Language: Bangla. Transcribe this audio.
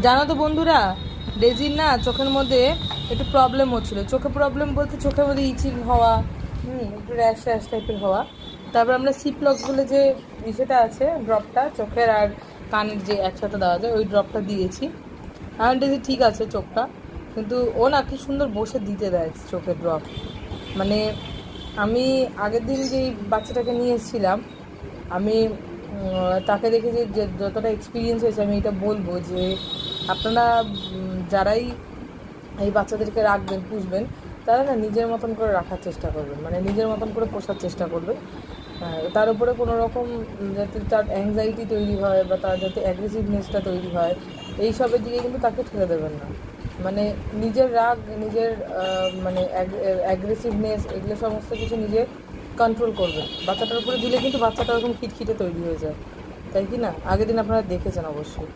জানো তো বন্ধুরা, ডেজির না চোখের মধ্যে একটু প্রবলেম হচ্ছিলো। চোখে প্রবলেম বলতে চোখের মধ্যে ইচিং হওয়া, একটু র্যাশ র্যাশ টাইপের হওয়া। তারপর আমরা সিপ্লক বলে যে ইসেটা আছে, ড্রপটা চোখের আর কানের যে একসাথে দেওয়া যায়, ওই ড্রপটা দিয়েছি। এখন ডেজি ঠিক আছে চোখটা, কিন্তু ও না কি সুন্দর বসে দিতে দেয় চোখের ড্রপ। মানে আমি আগের দিন যেই বাচ্চাটাকে নিয়ে এসেছিলাম, আমি তাকে দেখে যে যতটা এক্সপিরিয়েন্স হয়েছে, আমি এটা বলবো যে আপনারা যারাই এই বাচ্চাদেরকে রাখবেন, পুষবেন, তারা না নিজের মতন করে রাখার চেষ্টা করবেন, মানে নিজের মতন করে পোষার চেষ্টা করবেন। তার উপরে কোনো রকম যাতে তার অ্যাংজাইটি তৈরি হয় বা তার যাতে অ্যাগ্রেসিভনেসটা তৈরি হয়, এইসবের দিকে কিন্তু তাকে ঠেলে দেবেন না। মানে নিজের রাগ, নিজের মানে অ্যাগ্রেসিভনেস, এগুলো সমস্ত কিছু নিজে কন্ট্রোল করবেন। বাচ্চাটার উপরে দিলে কিন্তু বাচ্চাটা ওরকম খিটখিটে তৈরি হয়ে যায়, তাই কি না? আগের দিন আপনারা দেখেছেন অবশ্যই।